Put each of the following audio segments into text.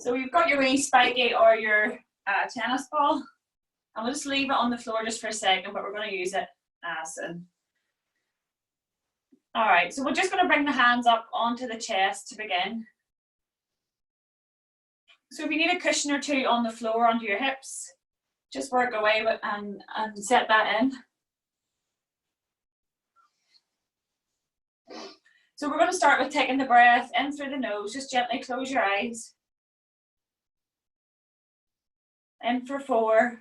So you've got your wee spiky or your tennis ball, and we'll just leave it on the floor just for a second, but we're going to use it soon. All right, so we're just going to bring the hands up onto the chest to begin. So if you need a cushion or two on the floor under your hips, just work away with and set that in. So we're going to start with taking the breath in through the nose. Just gently close your eyes. In for 4,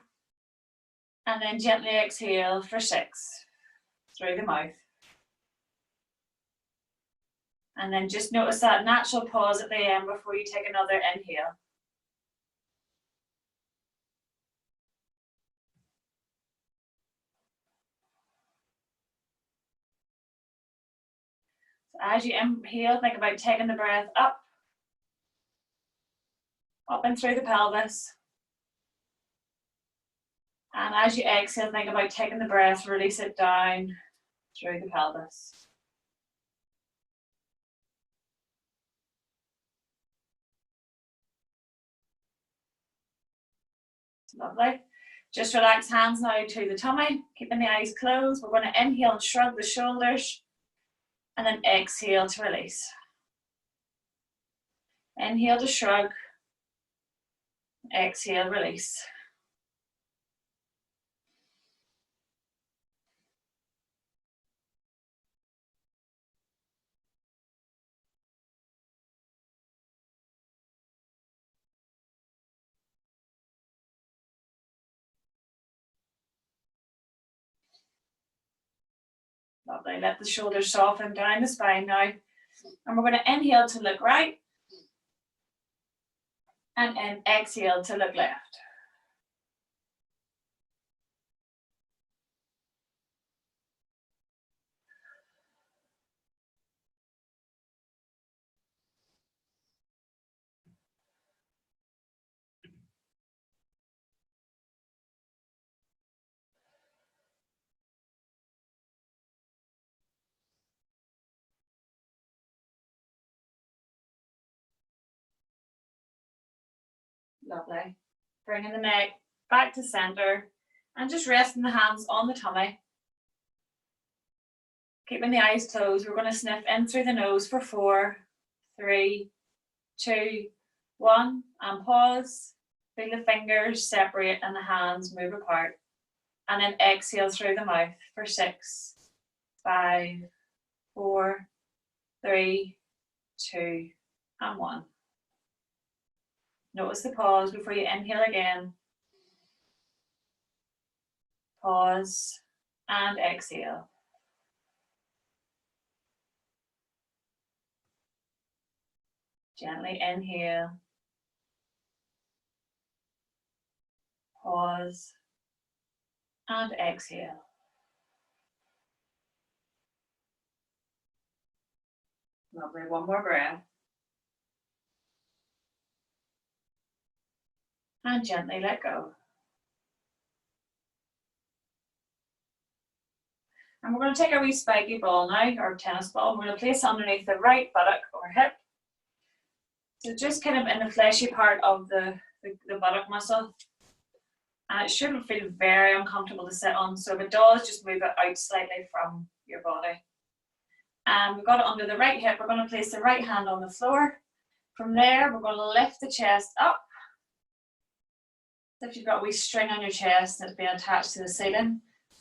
and then gently exhale for 6 through the mouth. And then just notice that natural pause at the end before you take another inhale. So as you inhale, think about taking the breath up and through the pelvis. And as you exhale, think about taking the breath, release it down through the pelvis. Lovely. Just relax hands now to the tummy, keeping the eyes closed. We're going to inhale and shrug the shoulders, and then exhale to release. Inhale to shrug, exhale, release. Lovely. Let the shoulders soften down the spine now. And we're going to inhale to look right. And then exhale to look left. Lovely. Bringing the neck back to center and just resting the hands on the tummy. Keeping the eyes closed, we're going to sniff in through the nose for 4, 3, 2, 1, and pause. Feel the fingers separate and the hands move apart. And then exhale through the mouth for 6, 5, 4, 3, 2, and 1. Notice the pause before you inhale again. Pause and exhale. Gently inhale. Pause and exhale. Lovely. One more breath. And gently let go. And we're going to take our wee spiky ball now, our tennis ball. We're going to place it underneath the right buttock or hip. So just kind of in the fleshy part of the buttock muscle. And it shouldn't feel very uncomfortable to sit on. So if it does, just move it out slightly from your body. And we've got it under the right hip. We're going to place the right hand on the floor. From there, we're going to lift the chest up. If you've got a wee string on your chest that's been attached to the ceiling,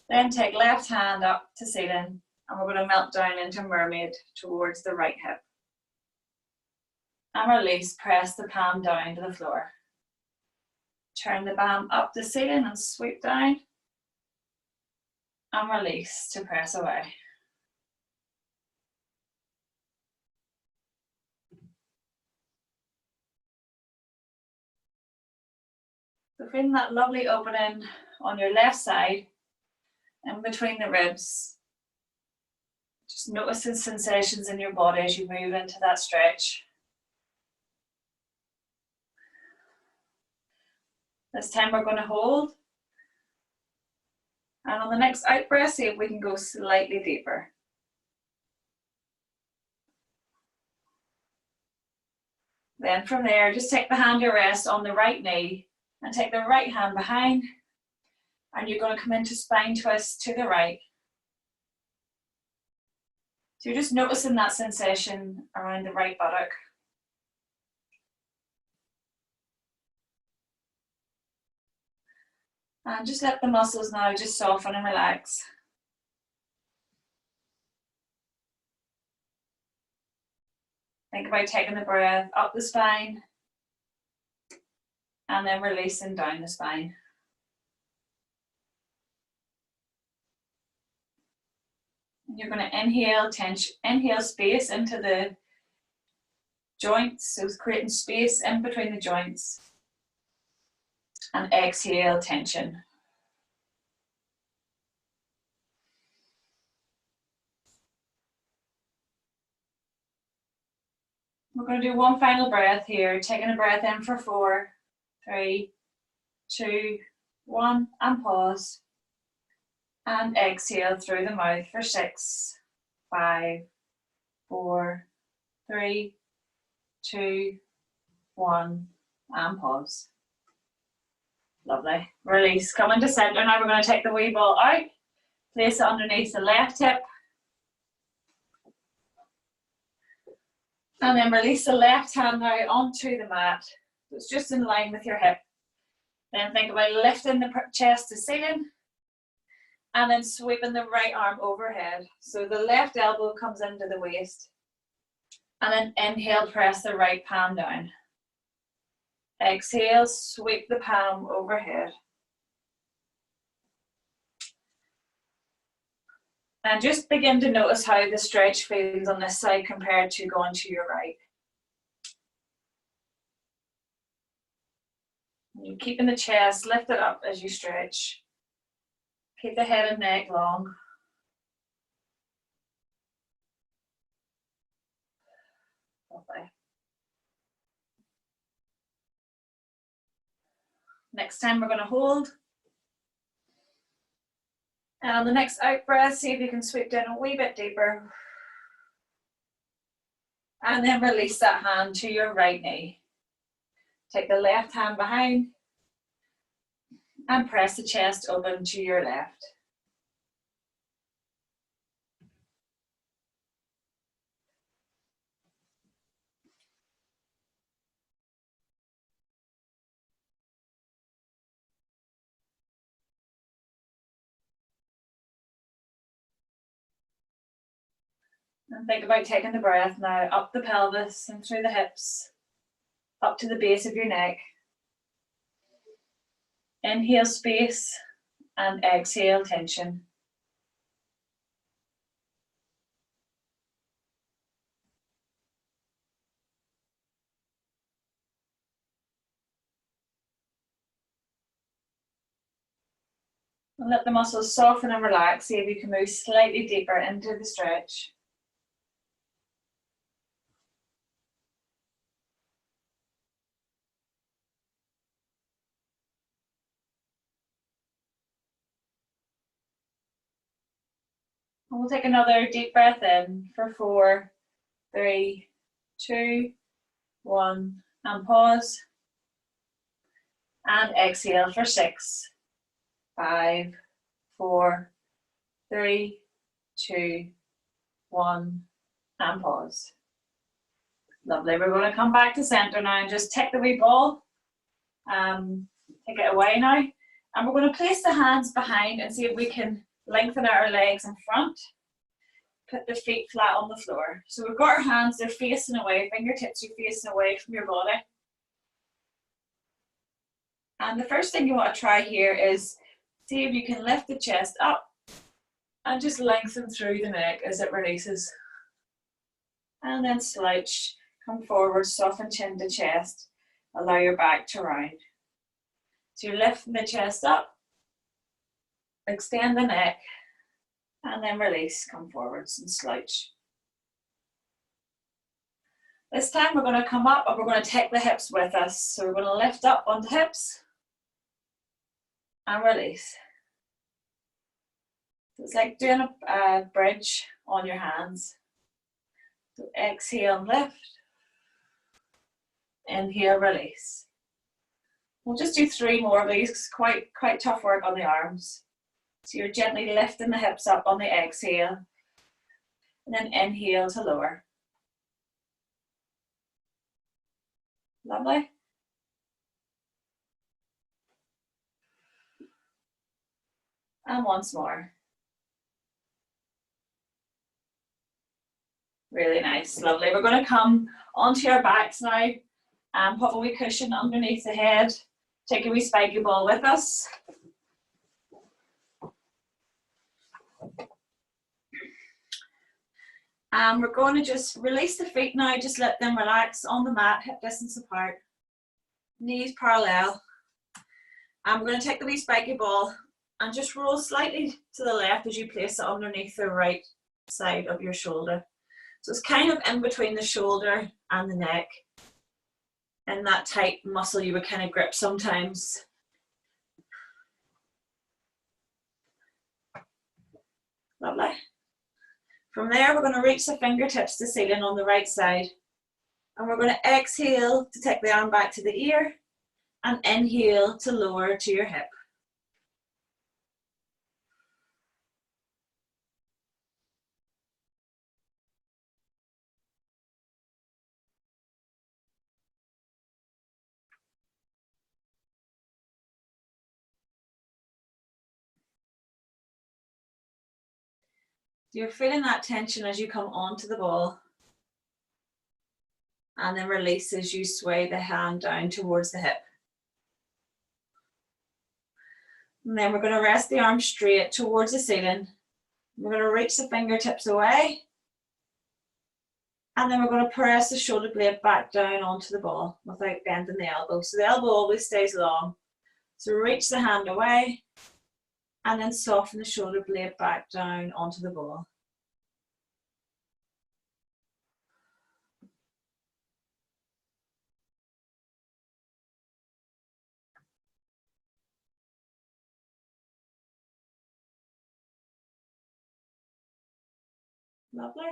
then take left hand up to ceiling, and we're going to melt down into mermaid towards the right hip. And release, press the palm down to the floor. Turn the palm up the ceiling and sweep down. And release to press away. So feeling that lovely opening on your left side, in between the ribs. Just notice the sensations in your body as you move into that stretch. This time we're going to hold. And on the next out breath, see if we can go slightly deeper. Then from there, just take the hand to rest on the right knee and take the right hand behind, and you're going to come into spine twist to the right. So you're just noticing that sensation around the right buttock. And just let the muscles now just soften and relax. Think about taking the breath up the spine and then releasing down the spine. You're going to inhale tension, inhale space into the joints, so creating space in between the joints. And exhale tension. We're going to do one final breath here, taking a breath in for 4, 3, 2, 1, and pause. And exhale through the mouth for 6, 5, 4, 3, 2, 1, and pause. Lovely. Release. Come into center. Now we're going to take the wee ball out, place it underneath the left hip, and then release the left hand now onto the mat. So it's just in line with your hip. Then think about lifting the chest to ceiling, and then sweeping the right arm overhead. So the left elbow comes into the waist, and then inhale, press the right palm down. Exhale, sweep the palm overhead. And just begin to notice how the stretch feels on this side compared to going to your right. You're keeping the chest lifted up as you stretch. Keep the head and neck long. Lovely. Next time we're going to hold. And on the next out breath, see if you can sweep down a wee bit deeper. And then release that hand to your right knee. Take the left hand behind and press the chest open to your left. And think about taking the breath now up the pelvis and through the hips, up to the base of your neck. Inhale space and exhale tension. And let the muscles soften and relax. See if you can move slightly deeper into the stretch. And we'll take another deep breath in for 4, 3, 2, 1, and pause. And exhale for 6, 5, 4, 3, 2, 1, and pause. Lovely. We're going to come back to center now and just take the wee ball. Take it away now. And we're going to place the hands behind and see if we can lengthen out our legs in front. Put the feet flat on the floor. So we've got our hands, they're facing away, fingertips are facing away from your body. And the first thing you want to try here is see if you can lift the chest up and just lengthen through the neck as it releases. And then slouch, come forward, soften chin to chest, allow your back to round. So you're lifting the chest up, extend the neck, and then release, come forwards and slouch. This time we're going to come up and we're going to take the hips with us. So we're going to lift up on the hips and release. So it's like doing a bridge on your hands. So exhale and lift. Inhale, release. We'll just do 3 more of these. Quite tough work on the arms. So you're gently lifting the hips up on the exhale, and then inhale to lower. Lovely. And once more. Really nice, lovely. We're going to come onto our backs now and put a wee cushion underneath the head. Take a wee spiky ball with us. And we're going to just release the feet now, just let them relax on the mat, hip distance apart, knees parallel. And we're going to take the wee spiky ball and just roll slightly to the left as you place it underneath the right side of your shoulder. So it's kind of in between the shoulder and the neck, and that tight muscle you would kind of grip sometimes. Lovely. From there, we're going to reach the fingertips to ceiling on the right side. And we're going to exhale to take the arm back to the ear and inhale to lower to your hip. You're feeling that tension as you come onto the ball, and then release as you sway the hand down towards the hip. And then we're going to rest the arm straight towards the ceiling. We're going to reach the fingertips away, and then we're going to press the shoulder blade back down onto the ball without bending the elbow. So the elbow always stays long. So reach the hand away, and then soften the shoulder blade back down onto the ball. Lovely.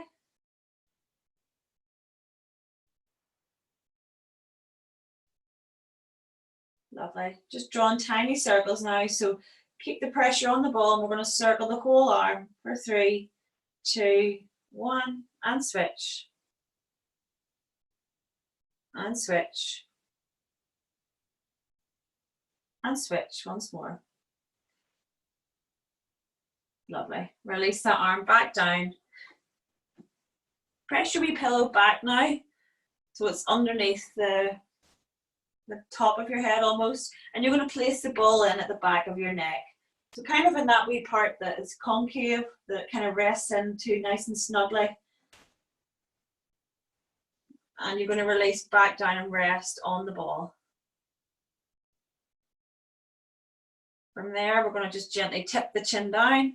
Lovely. Just drawing tiny circles now. So keep the pressure on the ball, and we're going to circle the whole arm for 3, 2, 1, and switch. And switch. And switch once more. Lovely. Release that arm back down. Press your wee pillow back now, so it's underneath the top of your head almost, and you're going to place the ball in at the back of your neck. So kind of in that wee part that is concave, that kind of rests into nice and snugly. And you're going to release back down and rest on the ball. From there, we're going to just gently tip the chin down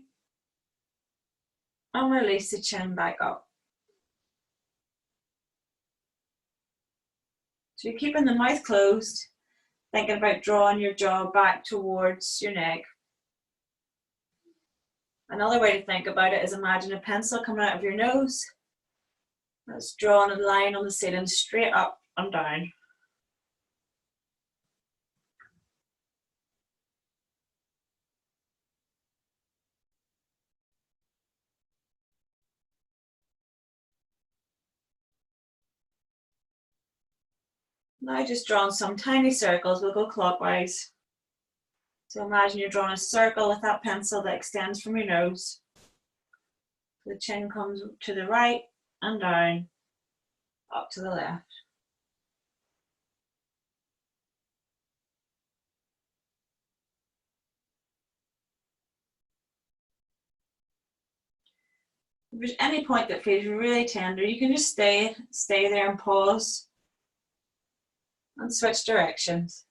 and release the chin back up. So you're keeping the mouth closed, thinking about drawing your jaw back towards your neck. Another way to think about it is imagine a pencil coming out of your nose. That's drawing a line on the ceiling straight up and down. Now just drawing some tiny circles, we'll go clockwise. So imagine you're drawing a circle with that pencil that extends from your nose. The chin comes to the right and down, up to the left. If there's any point that feels really tender, you can just stay there and pause and switch directions.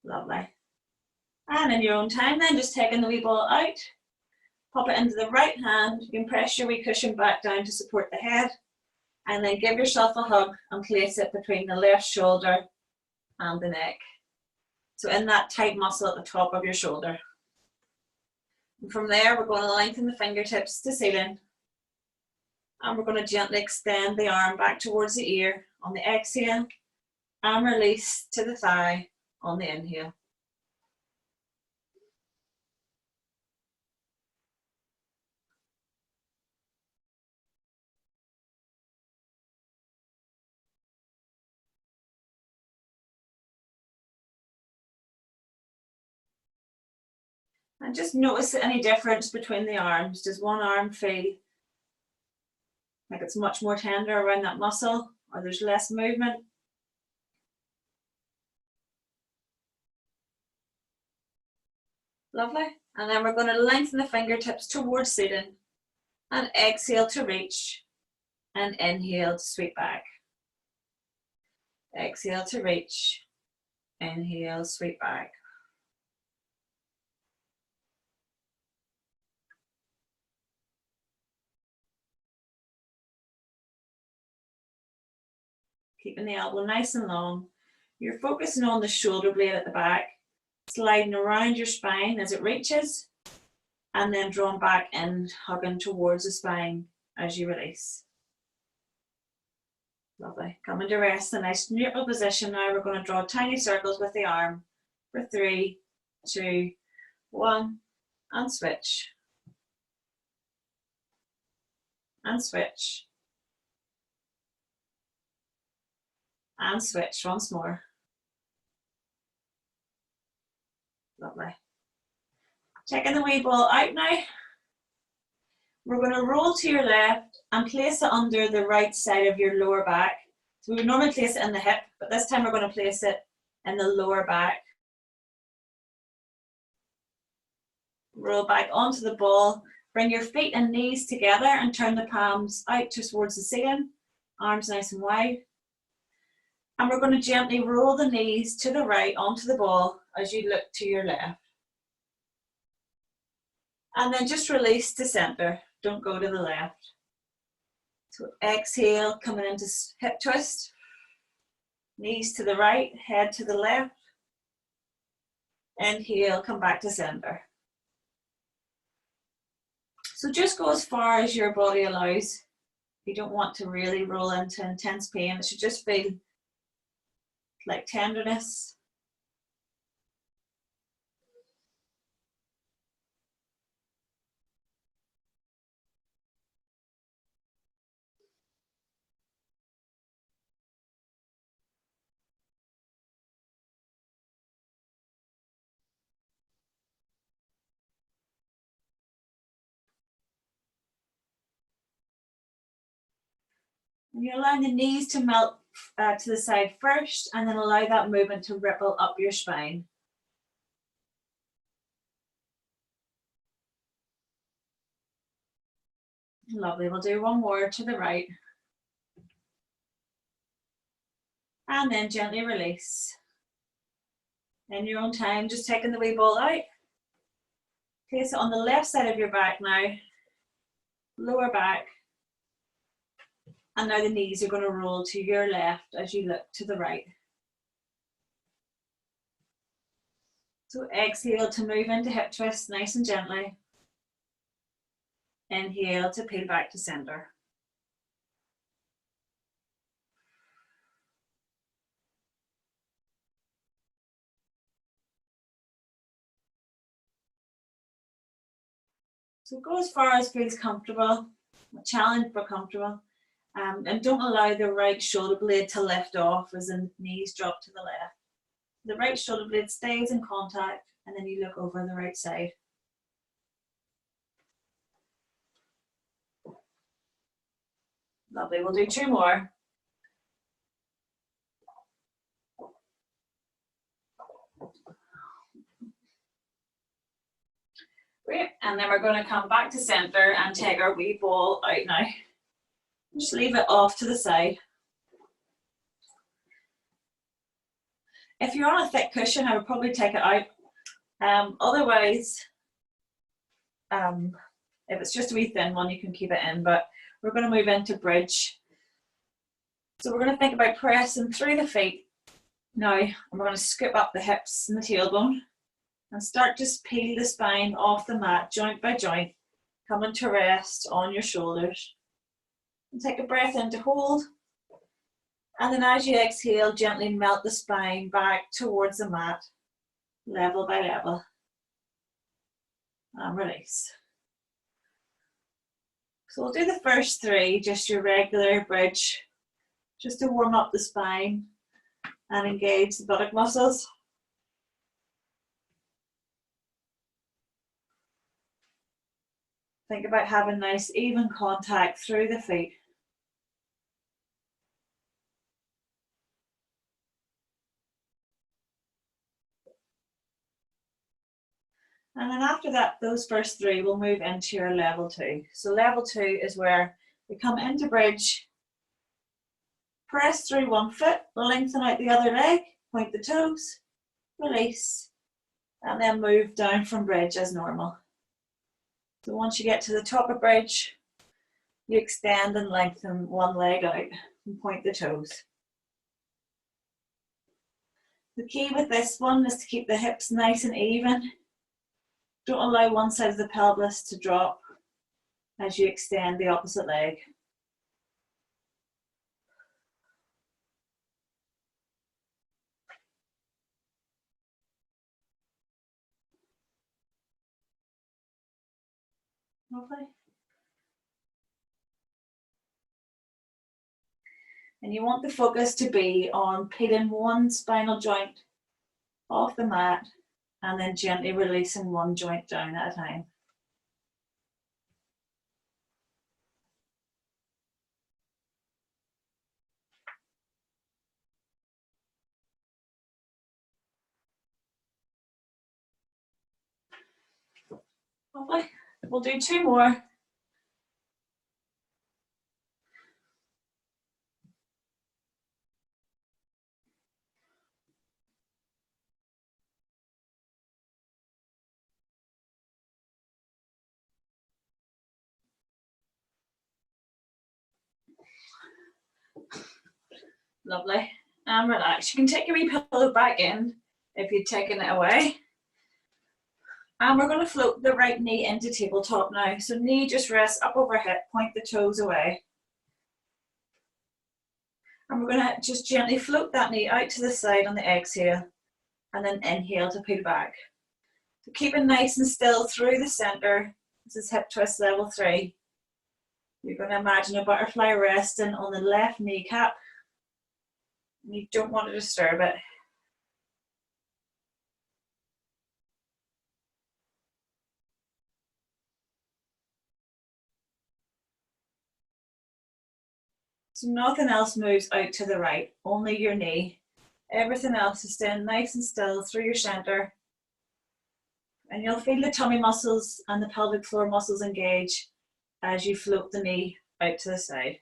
Lovely. And in your own time then, just taking the wee ball out Pop it into the right hand. You can press your wee cushion back down to support the head, and then give yourself a hug and place it between the left shoulder and the neck. So in that tight muscle at the top of your shoulder. And from there, we're going to lengthen the fingertips to ceiling. And we're going to gently extend the arm back towards the ear on the exhale and release to the thigh on the inhale. And just notice any difference between the arms. Does one arm feel like it's much more tender around that muscle, or there's less movement? Lovely. And then we're going to lengthen the fingertips towards ceiling and exhale to reach and inhale to sweep back. Exhale to reach, inhale, sweep back. Keeping the elbow nice and long. You're focusing on the shoulder blade at the back, sliding around your spine as it reaches, and then drawn back in, hugging towards the spine as you release. Lovely. Coming to rest in a nice neutral position now. We're going to draw tiny circles with the arm for 3, 2, 1, and switch. And switch. And switch once more. Lovely. Taking the wee ball out now. We're going to roll to your left and place it under the right side of your lower back. So we would normally place it in the hip, but this time we're going to place it in the lower back. Roll back onto the ball. Bring your feet and knees together and turn the palms out towards the ceiling. Arms nice and wide. And we're going to gently roll the knees to the right onto the ball as you look to your left. And then just release to center. Don't go to the left. So exhale, coming into hip twist. Knees to the right, head to the left. Inhale, come back to center. So just go as far as your body allows. You don't want to really roll into intense pain. It should just feel like tenderness. And you're allowing the knees to melt to the side first, and then allow that movement to ripple up your spine. Lovely. We'll do one more to the right. And then gently release. In your own time, just taking the wee ball out. Place it on the left side of your back now. Lower back. And now the knees are going to roll to your left as you look to the right. So exhale to move into hip twist nice and gently. Inhale to peel back to center. So go as far as feels comfortable, challenge but comfortable. And don't allow the right shoulder blade to lift off as the knees drop to the left. The right shoulder blade stays in contact, and then you look over the right side. Lovely, we'll do 2 more. Great, and then we're going to come back to center and take our wee ball out now. Just leave it off to the side. If you're on a thick cushion, I would probably take it out. Otherwise, If it's just a wee thin one, you can keep it in, but we're going to move into bridge. So we're going to think about pressing through the feet now, and we're going to scoop up the hips and the tailbone and start to peel the spine off the mat, joint by joint, coming to rest on your shoulders. And take a breath in to hold, and then as you exhale, gently melt the spine back towards the mat, level by level, and release. So we'll do the first three, just your regular bridge, just to warm up the spine and engage the buttock muscles. Think about having nice even contact through the feet. And then after that, those first three, we'll move into your level 2. So level 2 is where we come into bridge, press through one foot, lengthen out the other leg, point the toes, release, and then move down from bridge as normal. So once you get to the top of bridge, you extend and lengthen one leg out and point the toes. The key with this one is to keep the hips nice and even. Don't allow one side of the pelvis to drop as you extend the opposite leg. Lovely. And you want the focus to be on peeling one spinal joint off the mat and then gently releasing one joint down at a time. Lovely. We'll do 2 more. Lovely. And relax. You can take your wee pillow back in if you've taken it away. And we're going to float the right knee into tabletop now. So knee just rests up over hip, point the toes away. And we're going to just gently float that knee out to the side on the exhale and then inhale to peel back. So keep it nice and still through the center. This is hip twist level 3. You're going to imagine a butterfly resting on the left kneecap. You don't want to disturb it. So nothing else moves out to the right, only your knee. Everything else is staying nice and still through your center. And you'll feel the tummy muscles and the pelvic floor muscles engage as you float the knee out to the side.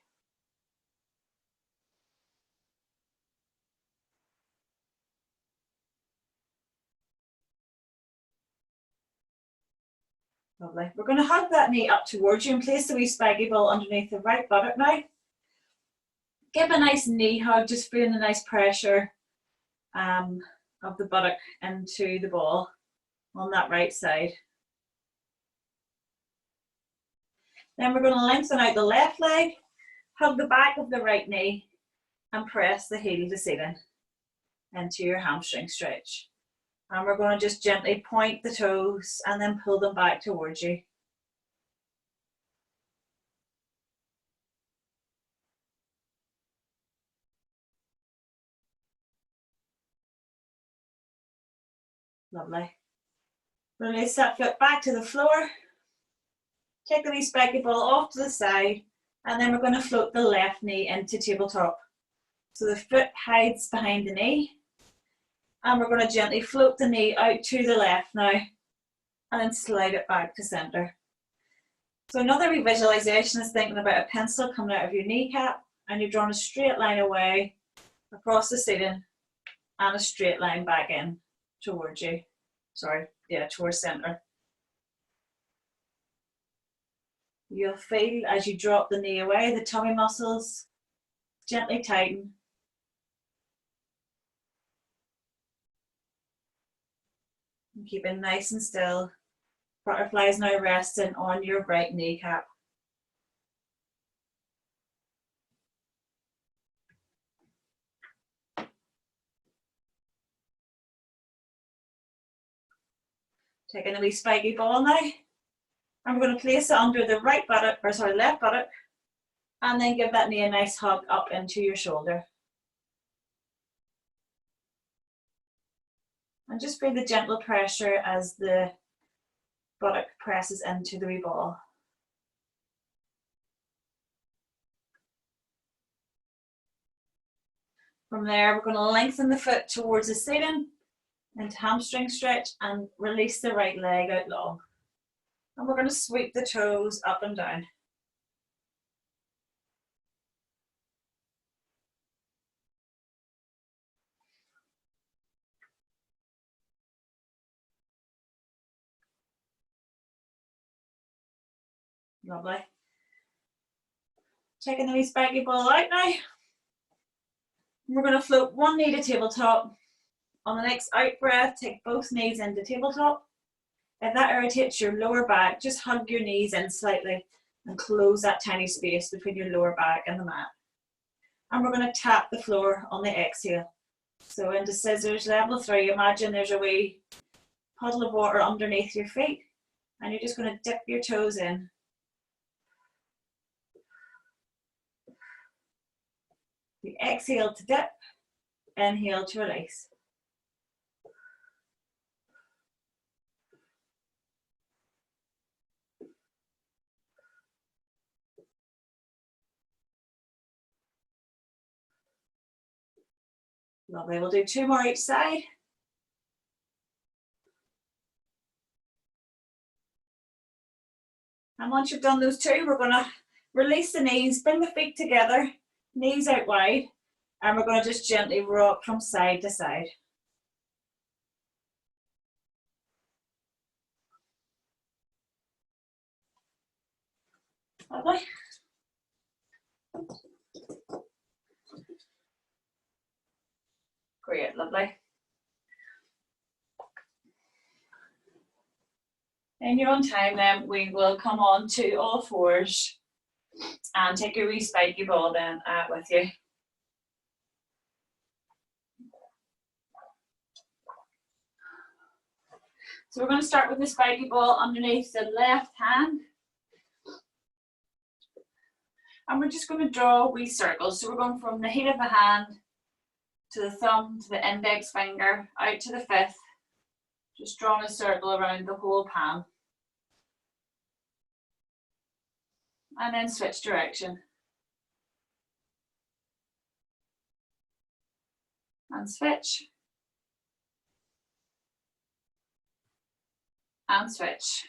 Lovely. We're going to hug that knee up towards you and place the wee spiky ball underneath the right buttock now. Give a nice knee hug, just feeling the nice pressure of the buttock into the ball on that right side. Then we're going to lengthen out the left leg, hug the back of the right knee and press the heel to ceiling into your hamstring stretch. And we're going to just gently point the toes and then pull them back towards you. Lovely. Release that foot back to the floor. Take the wee spiky ball off to the side, and then we're going to float the left knee into tabletop. So the foot hides behind the knee, and we're going to gently float the knee out to the left now, and then slide it back to center. So another visualization is thinking about a pencil coming out of your kneecap, and you're drawing a straight line away across the ceiling, and a straight line back in towards you. Towards center. You'll feel as you drop the knee away, the tummy muscles gently tighten. And keep it nice and still. Butterflies now resting on your right kneecap. Taking a wee spiky ball now. And we're going to place it under the right buttock, or sorry, left buttock, and then give that knee a nice hug up into your shoulder. And just feel the gentle pressure as the buttock presses into the wee ball. From there, we're going to lengthen the foot towards the ceiling into hamstring stretch and release the right leg out long. And we're going to sweep the toes up and down. Lovely. Taking the wee spiky ball out now. We're going to float one knee to tabletop. On the next out breath, take both knees into tabletop. If that irritates your lower back, just hug your knees in slightly and close that tiny space between your lower back and the mat. And we're going to tap the floor on the exhale. So into scissors, level 3, imagine there's a wee puddle of water underneath your feet, and you're just going to dip your toes in. You exhale to dip, inhale to release. Lovely, we'll do 2 more each side. And once you've done those 2, we're going to release the knees, bring the feet together, knees out wide, and we're going to just gently rock from side to side. Lovely. Great, lovely. In your own time then, we will come on to all fours and take your wee spiky ball then with you. So we're going to start with the spiky ball underneath the left hand. And we're just going to draw wee circles. So we're going from the heel of the hand to the thumb to the index finger out to the fifth. Just drawing a circle around the whole palm. And then switch direction. And switch. And switch.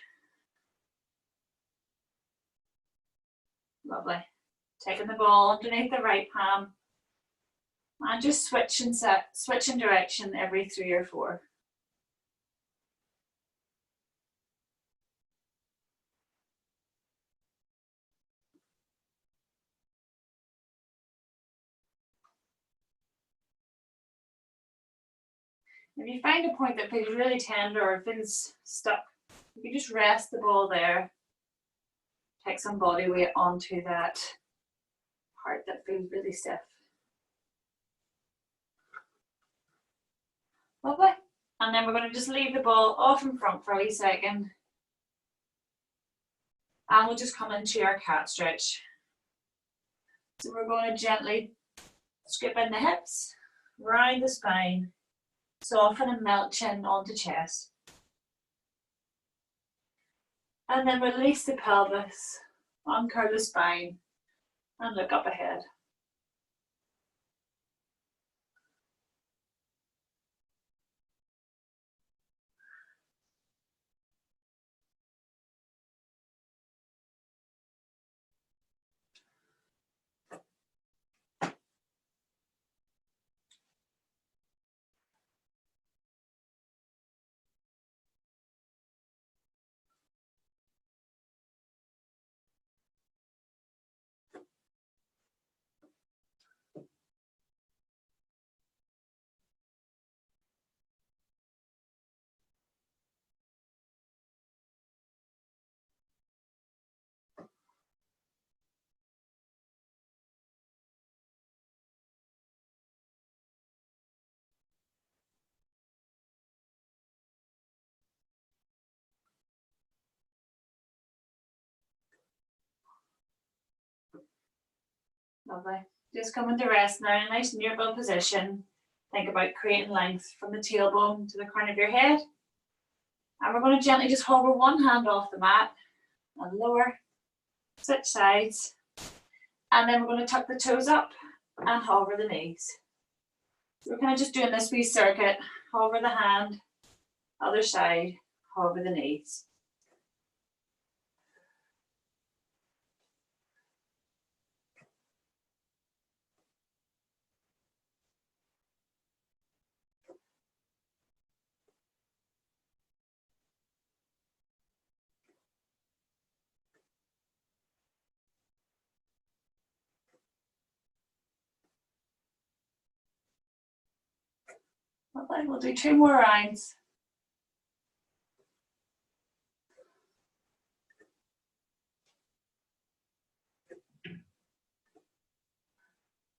Lovely. Taking the ball underneath the right palm. And just switching direction every 3 or 4. If you find a point that feels really tender or feels stuck, you can just rest the ball there. Take some body weight onto that part that feels really stiff. Lovely. And then we're going to just leave the ball off in front for a wee second. And we'll just come into our cat stretch. So we're going to gently scoop in the hips, round the spine, soften and melt chin onto chest. And then release the pelvis, uncurl the spine, and look up ahead. Lovely. Just coming to rest now in a nice neutral position. Think about creating length from the tailbone to the crown of your head. And we're going to gently just hover one hand off the mat and lower, switch sides. And then we're going to tuck the toes up and hover the knees. So we're kind of just doing this wee circuit. Hover the hand, other side, hover the knees. Lovely. We'll do 2 more rounds.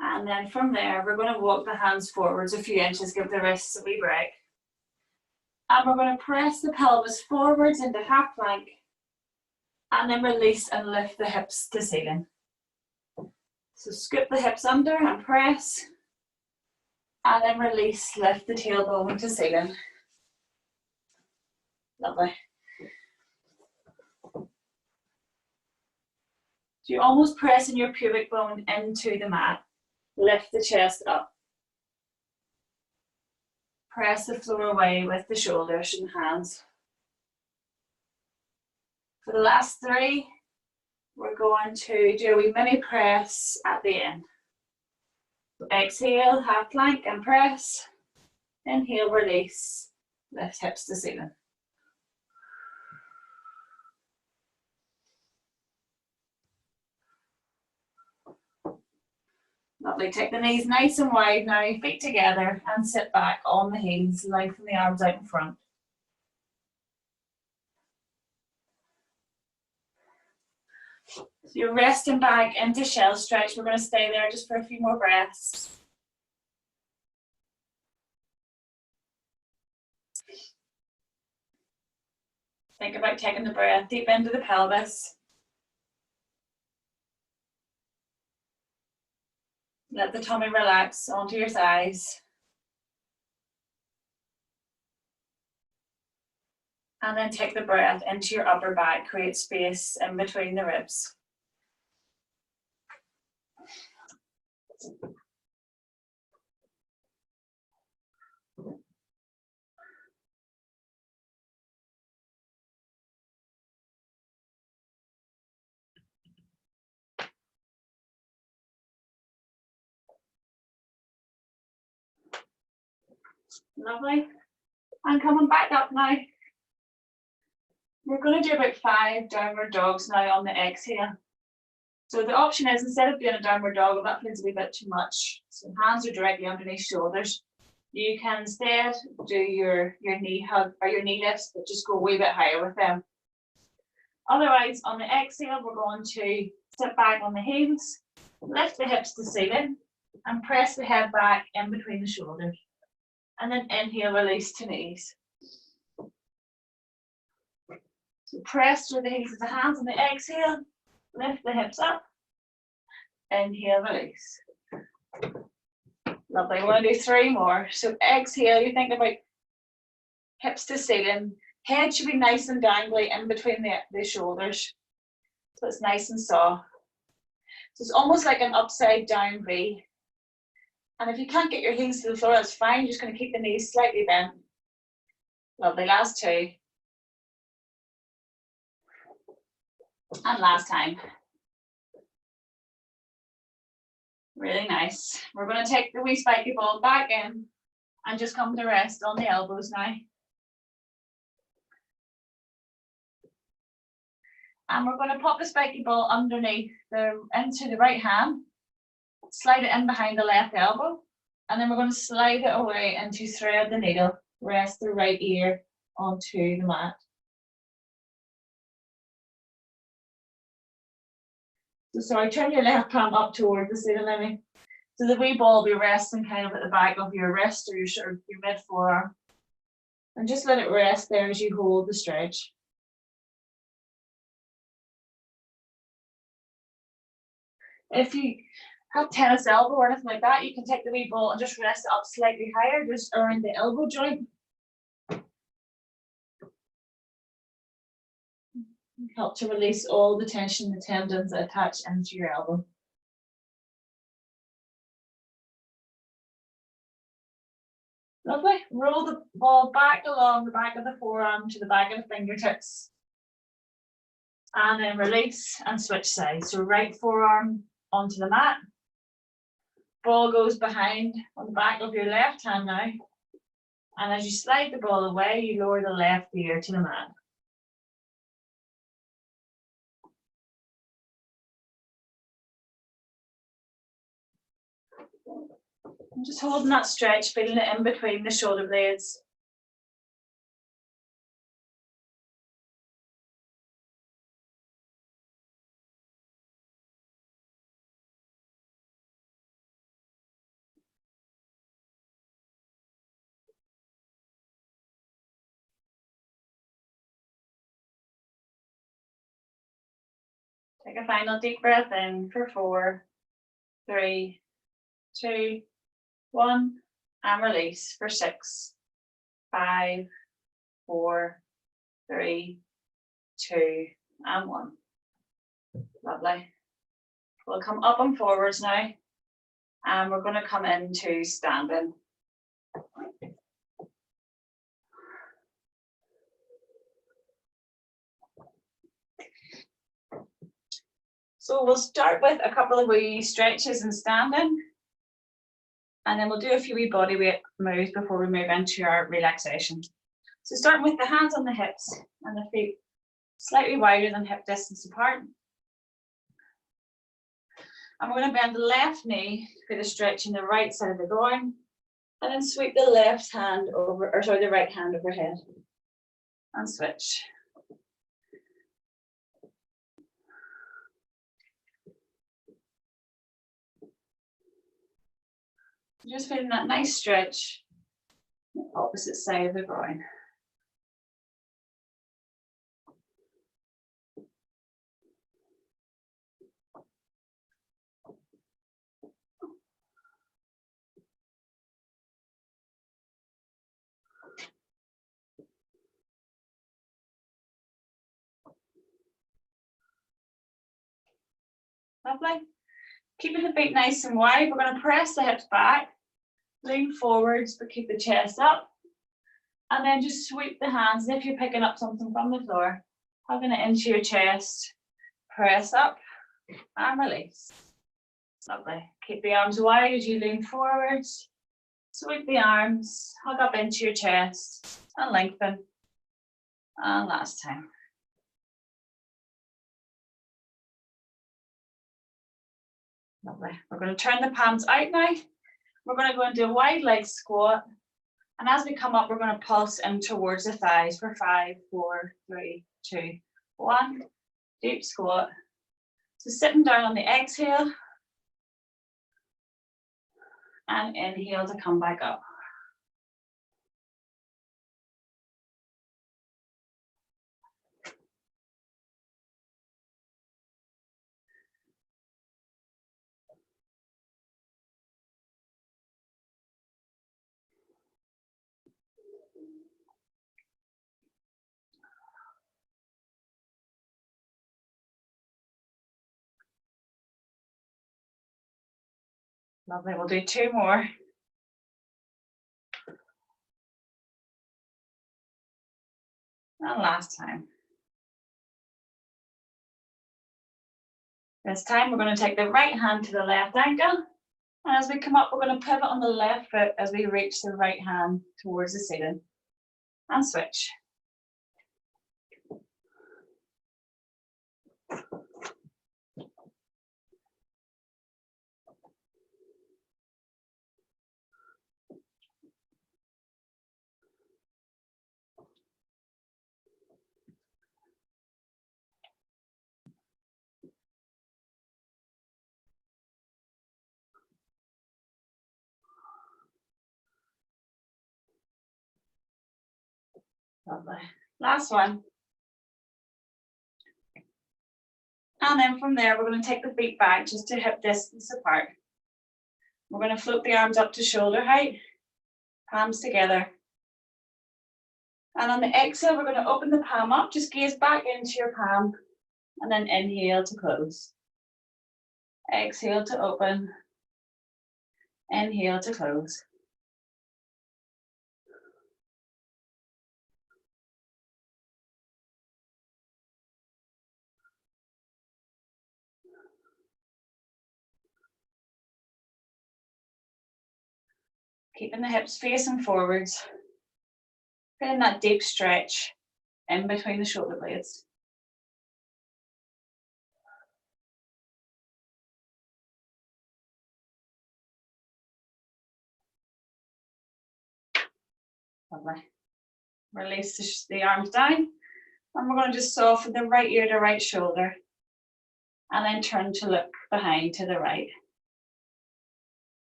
And then from there, we're going to walk the hands forwards a few inches, give the wrists a wee break. And we're going to press the pelvis forwards into half plank. And then release and lift the hips to ceiling. So scoop the hips under and press. And then release, lift the tailbone to ceiling. Lovely. So you're almost pressing your pubic bone into the mat. Lift the chest up. Press the floor away with the shoulders and hands. For the last 3, we're going to do a wee mini press at the end. So exhale, half plank and press. Inhale, release. Lift hips to ceiling. Lovely. Take the knees nice and wide now, feet together, and sit back on the heels, lengthen the arms out in front. So you're resting back into shell stretch. We're going to stay there just for a few more breaths. Think about taking the breath deep into the pelvis. Let the tummy relax onto your thighs. And then take the breath into your upper back, create space in between the ribs. Lovely. And coming back up now. We're going to do about 5 downward dogs now on the exhale. So the option is, instead of doing a downward dog, if that feels a wee bit too much, so hands are directly underneath shoulders, you can instead do your knee hug or your knee lifts, but just go a wee bit higher with them. Otherwise, on the exhale, we're going to sit back on the heels, lift the hips to ceiling, and press the head back in between the shoulders. And then inhale, release to knees. So press through the heels of the hands on the exhale, lift the hips up, inhale, release. Lovely, we're going to do 3 more. So exhale, you think about hips to ceiling. Head should be nice and dangly in between the shoulders. So it's nice and soft. So it's almost like an upside down V. And if you can't get your heels to the floor, that's fine. You're just going to keep the knees slightly bent. Lovely, last 2. And last time. Really nice. We're going to take the wee spiky ball back in and just come to rest on the elbows now. And we're going to pop the spiky ball underneath into the right hand, slide it in behind the left elbow, and then we're going to slide it away into thread the needle, rest the right ear onto the mat. So sorry, turn your left palm up toward the ceiling. So the wee ball will be resting kind of at the back of your wrist or your mid forearm. And just let it rest there as you hold the stretch. If you have tennis elbow or anything like that, you can take the wee ball and just rest it up slightly higher, just around the elbow joint. Help to release all the tension, the tendons that attach into your elbow. Lovely. Roll the ball back along the back of the forearm to the back of the fingertips. And then release and switch sides. So right forearm onto the mat. Ball goes behind on the back of your left hand now. And as you slide the ball away, you lower the left ear to the mat. I'm just holding that stretch, feeling it in between the shoulder blades. Take a final deep breath in for 4, 3, 2, 1, and release for 6, 5, 4, 3, 2, and 1. Lovely. We'll come up and forwards now, and we're going to come into standing. So we'll start with a couple of wee stretches and standing, and then we'll do a few wee body weight moves before we move into our relaxation. So starting with the hands on the hips and the feet slightly wider than hip distance apart. And we're going to bend the left knee for the stretch in the right side of the groin, and then sweep the left hand over, or sorry, the right hand overhead, and switch. Just feeling that nice stretch on the opposite side of the groin. Lovely. Keeping the feet nice and wide, we're going to press the hips back, lean forwards, but keep the chest up. And then just sweep the hands as if you're picking up something from the floor, hugging it into your chest, press up and release. Lovely. Keep the arms wide as you lean forwards, sweep the arms, hug up into your chest and lengthen. And last time. Lovely. We're going to turn the palms out now. We're going to go into a wide leg squat. And as we come up, we're going to pulse in towards the thighs for 5, 4, 3, 2, 1. Deep squat. So sitting down on the exhale. And inhale to come back up. Lovely, we'll do 2 more. And last time. This time we're going to take the right hand to the left ankle. And as we come up, we're going to pivot on the left foot as we reach the right hand towards the ceiling. And switch. Lovely. Last one. And then from there, we're going to take the feet back just to hip distance apart. We're going to float the arms up to shoulder height, palms together. And on the exhale, we're going to open the palm up, just gaze back into your palm, and then inhale to close. Exhale to open, inhale to close. Keeping the hips facing forwards. Feeling that deep stretch in between the shoulder blades. Lovely. Release the arms down. And we're going to just soften the right ear to right shoulder. And then turn to look behind to the right.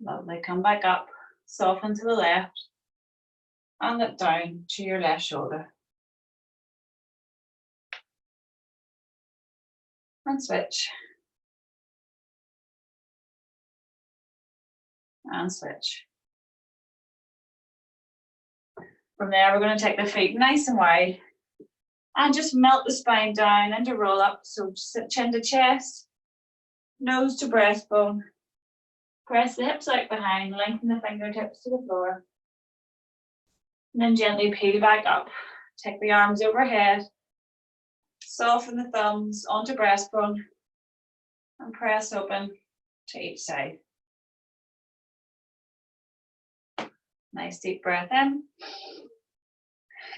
Lovely. Come back up. Soften to the left. And look down to your left shoulder. And switch. And switch. From there, we're going to take the feet nice and wide. And just melt the spine down into roll up. So chin to chest, nose to breastbone. Press the hips out behind, lengthen the fingertips to the floor. And then gently peel back up. Take the arms overhead. Soften the thumbs onto breastbone. And press open to each side. Nice deep breath in.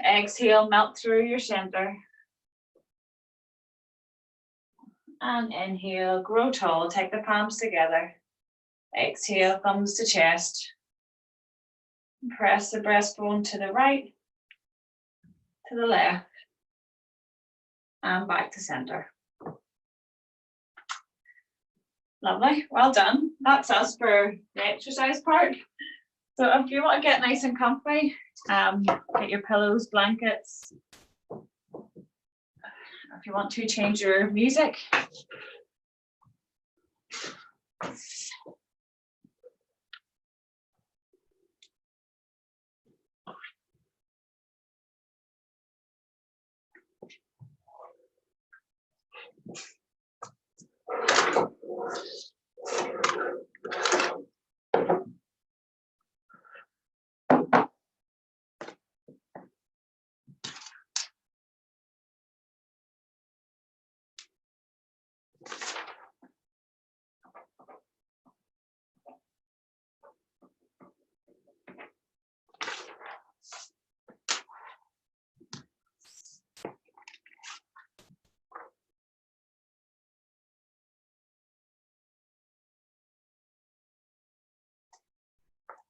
Exhale, melt through your center. And inhale, grow tall. Take the palms together. Exhale, thumbs to chest. Press the breastbone to the right, to the left, and back to center. Lovely, well done. That's us for the exercise part. So if you want to get nice and comfy, get your pillows, blankets. If you want to change your music.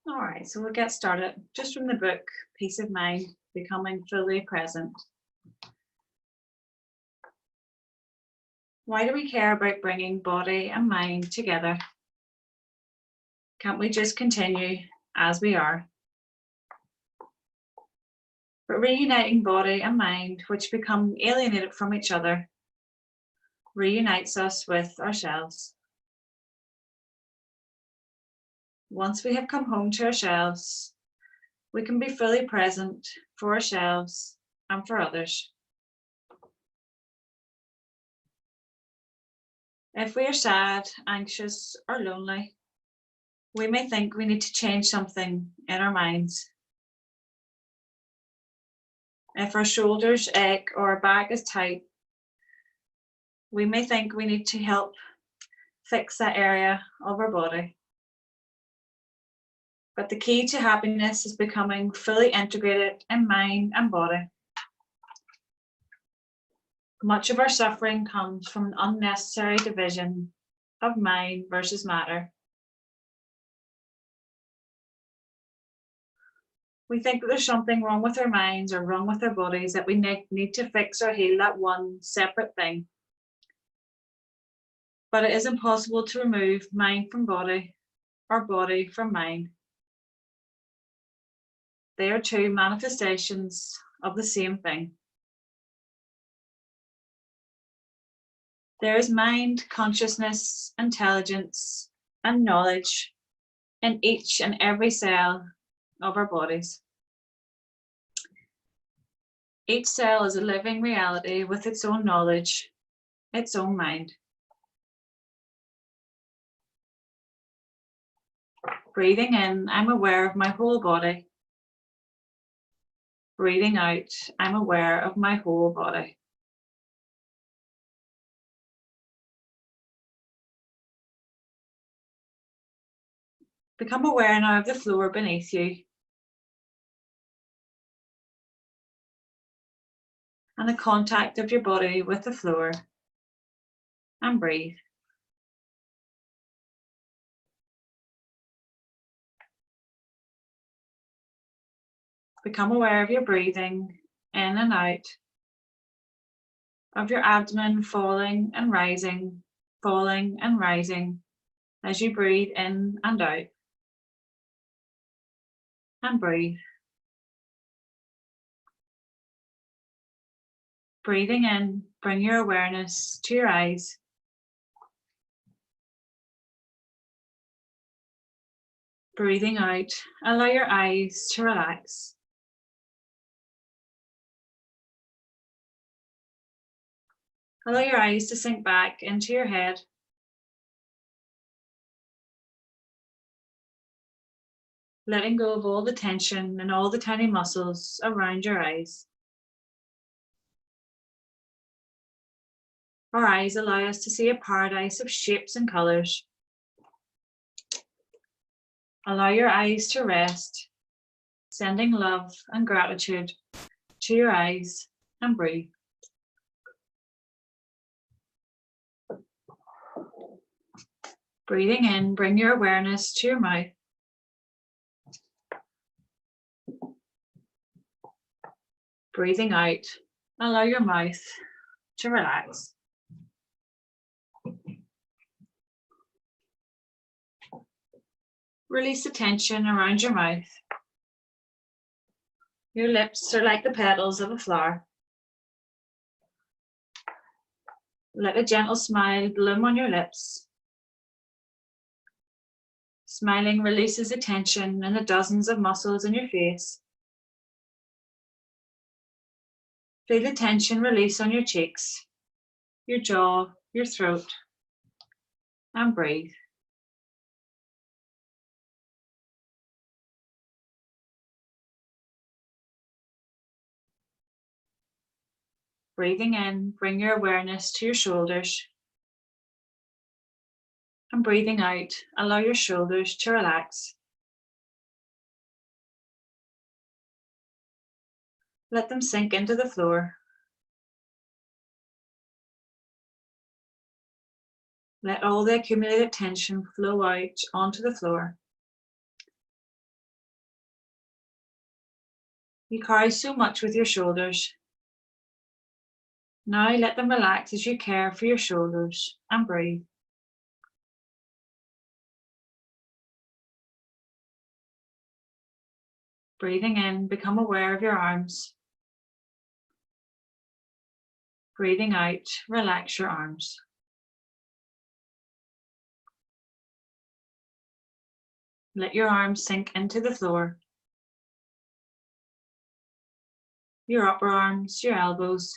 All right, so we'll get started just from the book, Peace of Mind, Becoming Fully Present. Why do we care about bringing body and mind together? Can't we just continue as we are? But reuniting body and mind, which become alienated from each other, reunites us with ourselves. Once we have come home to ourselves, we can be fully present for ourselves and for others. If we are sad, anxious, or lonely, we may think we need to change something in our minds. If our shoulders ache or our back is tight, we may think we need to help fix that area of our body. But the key to happiness is becoming fully integrated in mind and body. Much of our suffering comes from an unnecessary division of mind versus matter. We think that there's something wrong with our minds or wrong with our bodies, that we need to fix or heal that one separate thing. But it is impossible to remove mind from body or body from mind. They are two manifestations of the same thing. There is mind, consciousness, intelligence, and knowledge in each and every cell of our bodies. Each cell is a living reality with its own knowledge, its own mind. Breathing in, I'm aware of my whole body. Breathing out, I'm aware of my whole body. Become aware now of the floor beneath you and the contact of your body with the floor, and breathe. Become aware of your breathing in and out, of your abdomen falling and rising as you breathe in and out. And breathe. Breathing in, bring your awareness to your eyes. Breathing out, allow your eyes to relax. Allow your eyes to sink back into your head. Letting go of all the tension and all the tiny muscles around your eyes. Our eyes allow us to see a paradise of shapes and colours. Allow your eyes to rest, sending love and gratitude to your eyes, and breathe. Breathing in, bring your awareness to your mouth. Breathing out, allow your mouth to relax. Release the tension around your mouth. Your lips are like the petals of a flower. Let a gentle smile bloom on your lips. Smiling releases the tension in the dozens of muscles in your face. Feel the tension release on your cheeks, your jaw, your throat, and breathe. Breathing in, bring your awareness to your shoulders. And breathing out, allow your shoulders to relax. Let them sink into the floor. Let all the accumulated tension flow out onto the floor. You carry so much with your shoulders. Now let them relax as you care for your shoulders, and breathe. Breathing in, become aware of your arms. Breathing out, relax your arms. Let your arms sink into the floor. Your upper arms, your elbows,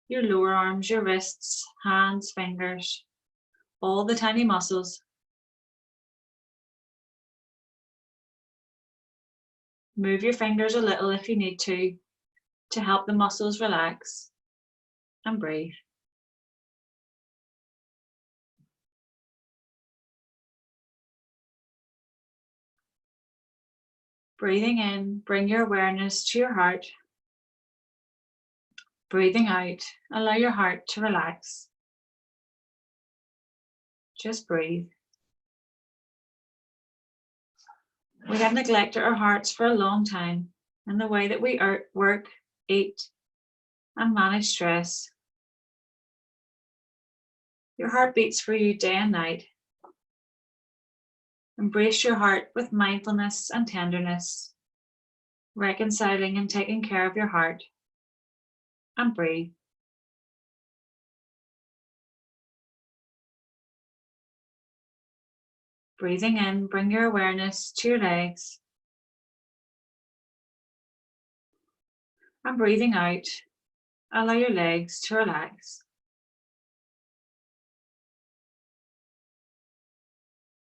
your lower arms, your wrists, hands, fingers, all the tiny muscles. Move your fingers a little if you need to help the muscles relax, and breathe. Breathing in, bring your awareness to your heart. Breathing out, allow your heart to relax. Just breathe. We have neglected our hearts for a long time in the way that we work, eat, and manage stress. Your heart beats for you day and night. Embrace your heart with mindfulness and tenderness, reconciling and taking care of your heart, and breathe. Breathing in, bring your awareness to your legs. And breathing out, allow your legs to relax.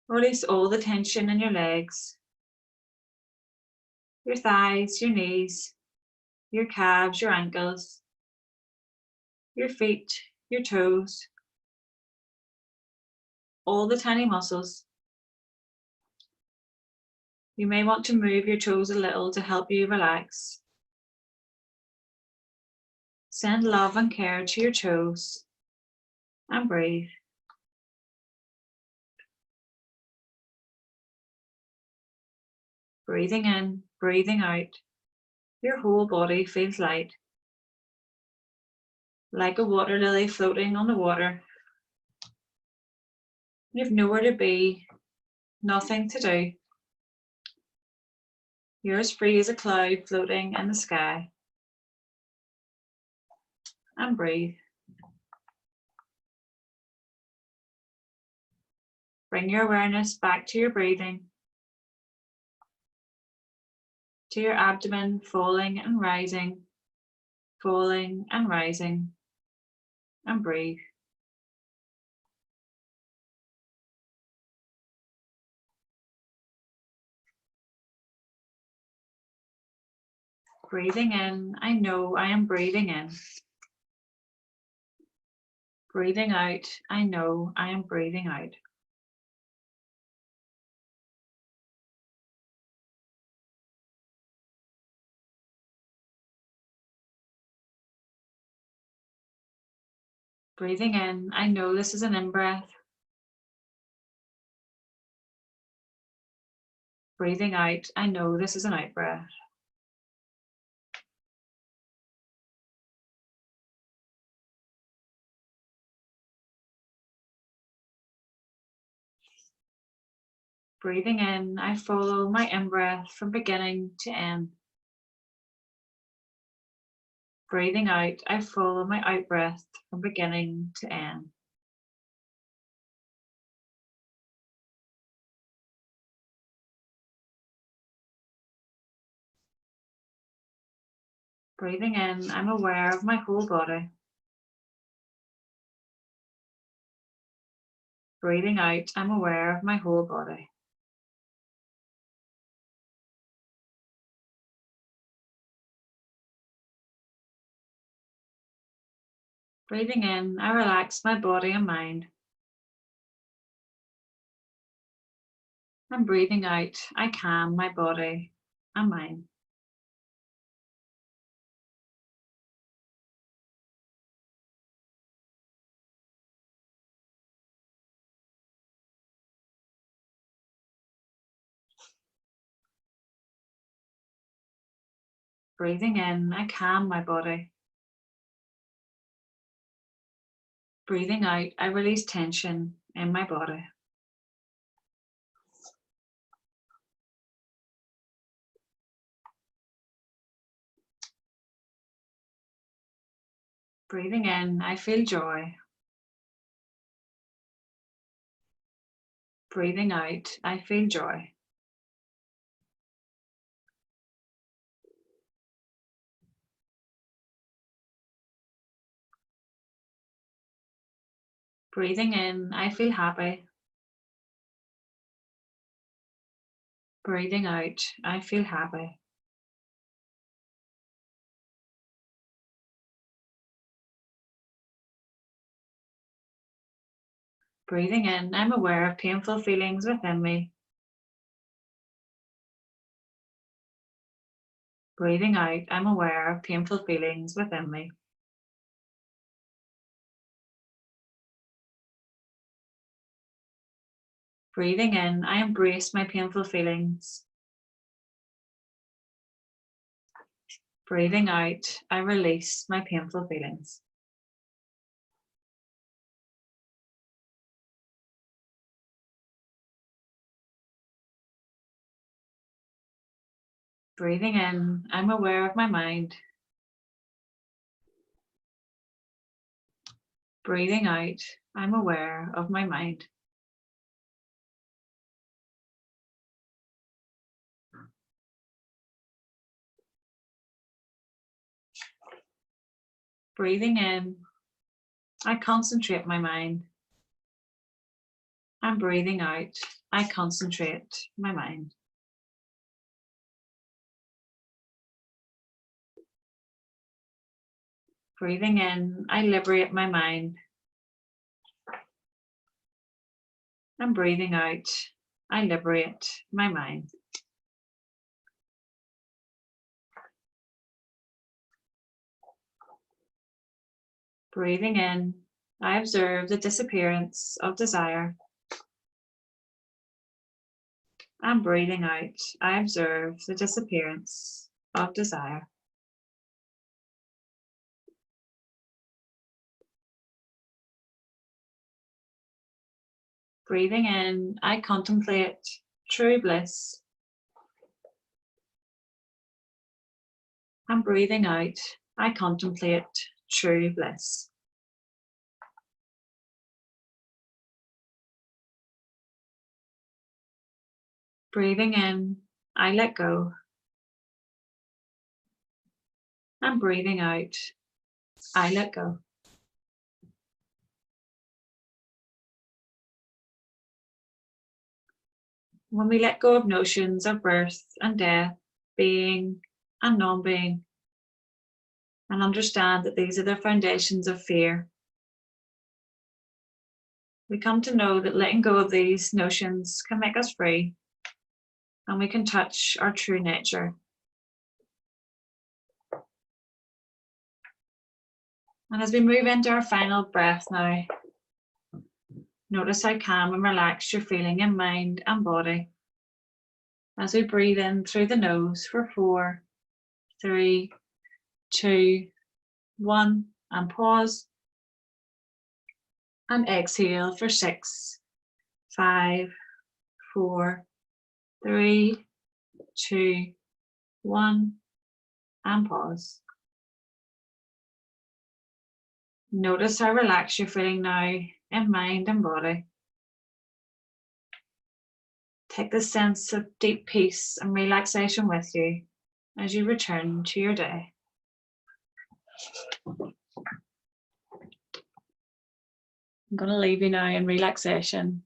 Release all the tension in your legs, your thighs, your knees, your calves, your ankles, your feet, your toes, all the tiny muscles. You may want to move your toes a little to help you relax. Send love and care to your toes and breathe. Breathing in, breathing out. Your whole body feels light, like a water lily floating on the water. You've nowhere to be, nothing to do. You're as free as a cloud floating in the sky. And breathe. Bring your awareness back to your breathing, to your abdomen falling and rising, and breathe. Breathing in, I know I am breathing in. Breathing out, I know I am breathing out. Breathing in, I know this is an in-breath. Breathing out, I know this is an out-breath. Breathing in, I follow my in-breath from beginning to end. Breathing out, I follow my out-breath from beginning to end. Breathing in, I'm aware of my whole body. Breathing out, I'm aware of my whole body. Breathing in, I relax my body and mind. And breathing out, I calm my body and mind. Breathing in, I calm my body. Breathing out, I release tension in my body. Breathing in, I feel joy. Breathing out, I feel joy. Breathing in, I feel happy. Breathing out, I feel happy. Breathing in, I'm aware of painful feelings within me. Breathing out, I'm aware of painful feelings within me. Breathing in, I embrace my painful feelings. Breathing out, I release my painful feelings. Breathing in, I'm aware of my mind. Breathing out, I'm aware of my mind. Breathing in, I concentrate my mind. And breathing out, I concentrate my mind. Breathing in, I liberate my mind. And breathing out, I liberate my mind. Breathing in, I observe the disappearance of desire. And breathing out, I observe the disappearance of desire. Breathing in, I contemplate true bliss. And breathing out, I contemplate true bliss. Breathing in, I let go. And breathing out, I let go. When we let go of notions of birth and death, being and non-being, and understand that these are the foundations of fear, we come to know that letting go of these notions can make us free, and we can touch our true nature. And as we move into our final breath now, notice how calm and relaxed you're feeling in mind and body. As we breathe in through the nose for 4, 3, 2, 1, and pause. And exhale for 6, 5, 4, 3, 2, 1, and pause. Notice how relaxed you're feeling now in mind and body. Take this sense of deep peace and relaxation with you as you return to your day. I'm going to leave you now in relaxation.